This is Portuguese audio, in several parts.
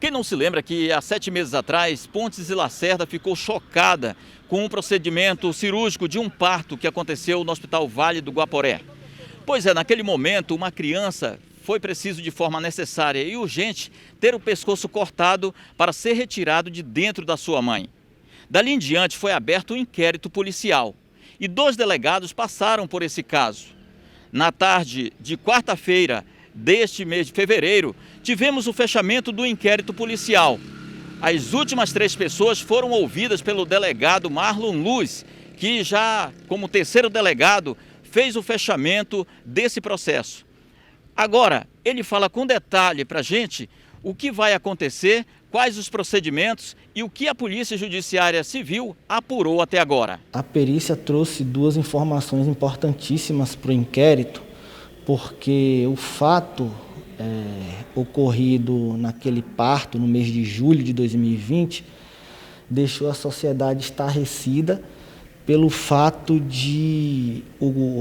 Quem não se lembra que há 7 meses atrás, Pontes e Lacerda ficou chocada com um procedimento cirúrgico de um parto que aconteceu no Hospital Vale do Guaporé. Pois é, naquele momento, uma criança foi preciso de forma necessária e urgente ter o pescoço cortado para ser retirado de dentro da sua mãe. Dali em diante foi aberto um inquérito policial e 2 delegados passaram por esse caso. Na tarde de quarta-feira deste mês de fevereiro, tivemos o fechamento do inquérito policial. As últimas 3 pessoas foram ouvidas pelo delegado Marlon Luz, que já, como terceiro delegado, fez o fechamento desse processo. Agora, ele fala com detalhe para a gente o que vai acontecer, quais os procedimentos e o que a Polícia Judiciária Civil apurou até agora. A perícia trouxe 2 informações importantíssimas para o inquérito, porque o fato ocorrido naquele parto no mês de julho de 2020 deixou a sociedade estarrecida pelo fato de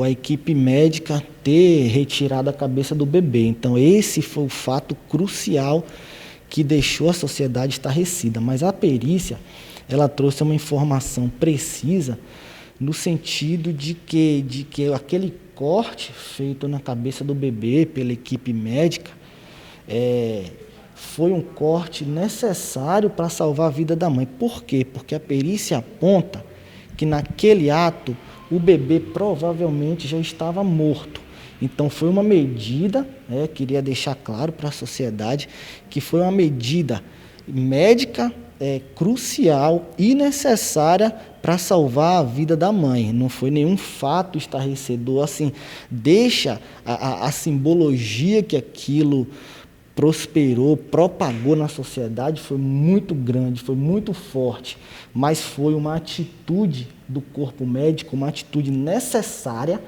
a equipe médica ter retirado a cabeça do bebê. Então esse foi o fato crucial que deixou a sociedade estarrecida. Mas a perícia, ela trouxe uma informação precisa no sentido de que aquele corte feito na cabeça do bebê pela equipe médica foi um corte necessário para salvar a vida da mãe. Por quê? Porque a perícia aponta que naquele ato o bebê provavelmente já estava morto. Então foi uma medida, queria deixar claro para a sociedade, que foi uma medida médica crucial e necessária para salvar a vida da mãe. Não foi nenhum fato estarrecedor, assim, deixa a simbologia que aquilo prosperou, propagou na sociedade, foi muito grande, foi muito forte, mas foi uma atitude do corpo médico, uma atitude necessária,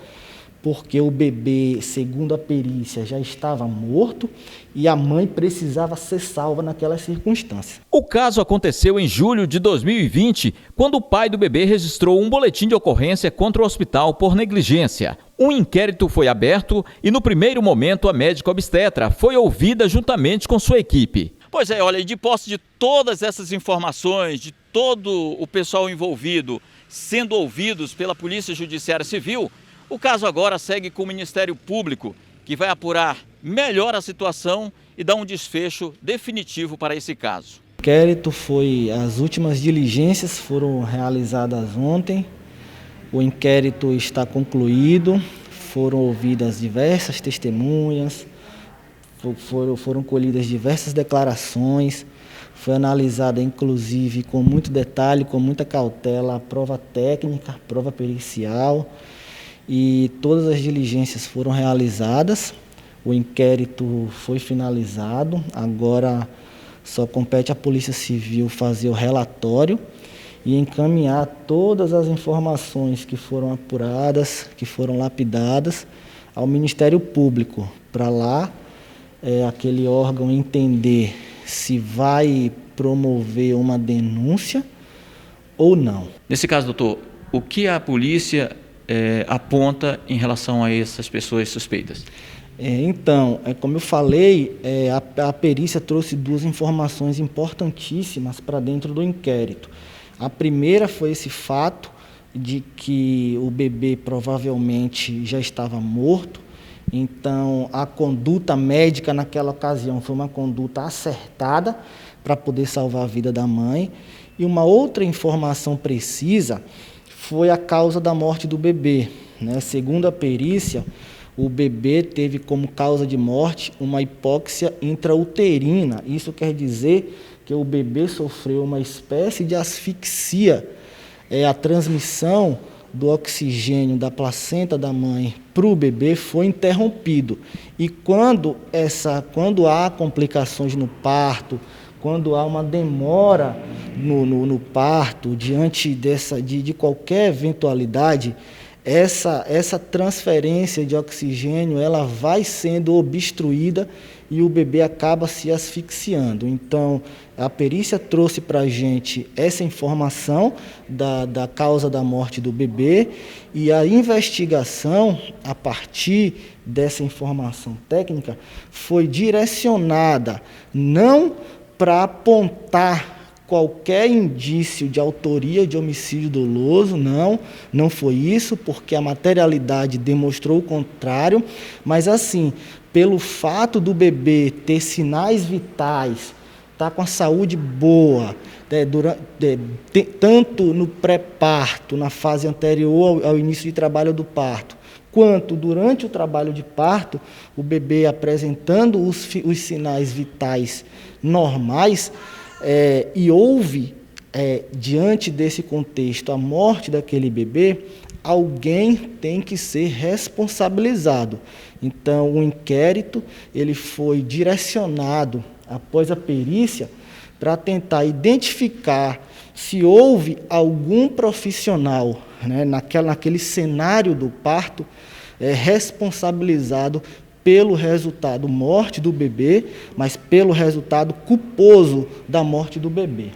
porque o bebê, segundo a perícia, já estava morto e a mãe precisava ser salva naquelas circunstâncias. O caso aconteceu em julho de 2020, quando o pai do bebê registrou um boletim de ocorrência contra o hospital por negligência. Um inquérito foi aberto e, no primeiro momento, a médica obstetra foi ouvida juntamente com sua equipe. Pois é, olha, e de posse de todas essas informações, de todo o pessoal envolvido sendo ouvidos pela Polícia Judiciária Civil, o caso agora segue com o Ministério Público, que vai apurar melhor a situação e dar um desfecho definitivo para esse caso. O inquérito as últimas diligências foram realizadas ontem, o inquérito está concluído, foram ouvidas diversas testemunhas, foram colhidas diversas declarações, foi analisada inclusive com muito detalhe, com muita cautela a prova técnica, a prova pericial, e todas as diligências foram realizadas, o inquérito foi finalizado, agora só compete à Polícia Civil fazer o relatório e encaminhar todas as informações que foram apuradas, que foram lapidadas ao Ministério Público, para lá aquele órgão entender se vai promover uma denúncia ou não. Nesse caso, doutor, o que a polícia aponta em relação a essas pessoas suspeitas? Então, como eu falei, a perícia trouxe 2 informações importantíssimas para dentro do inquérito. A primeira foi esse fato de que o bebê provavelmente já estava morto, então a conduta médica naquela ocasião foi uma conduta acertada para poder salvar a vida da mãe. E uma outra informação precisa foi a causa da morte do bebê, Segundo a perícia, o bebê teve como causa de morte uma hipóxia intrauterina. Isso quer dizer que o bebê sofreu uma espécie de asfixia. A transmissão do oxigênio da placenta da mãe para o bebê foi interrompido. E quando há complicações no parto, quando há uma demora no parto, diante de qualquer eventualidade, essa transferência de oxigênio ela vai sendo obstruída e o bebê acaba se asfixiando. Então, a perícia trouxe para a gente essa informação da causa da morte do bebê e a investigação, a partir dessa informação técnica, foi direcionada não para apontar qualquer indício de autoria de homicídio doloso. Não foi isso, porque a materialidade demonstrou o contrário, mas assim, pelo fato do bebê ter sinais vitais, estar com a saúde boa, tanto no pré-parto, na fase anterior ao início de trabalho do parto, quanto durante o trabalho de parto, o bebê apresentando os sinais vitais normais, e houve, diante desse contexto, a morte daquele bebê, alguém tem que ser responsabilizado. Então, o inquérito ele foi direcionado, após a perícia, para tentar identificar se houve algum profissional, né, naquele cenário do parto, responsabilizado pelo resultado morte do bebê, mas pelo resultado culposo da morte do bebê.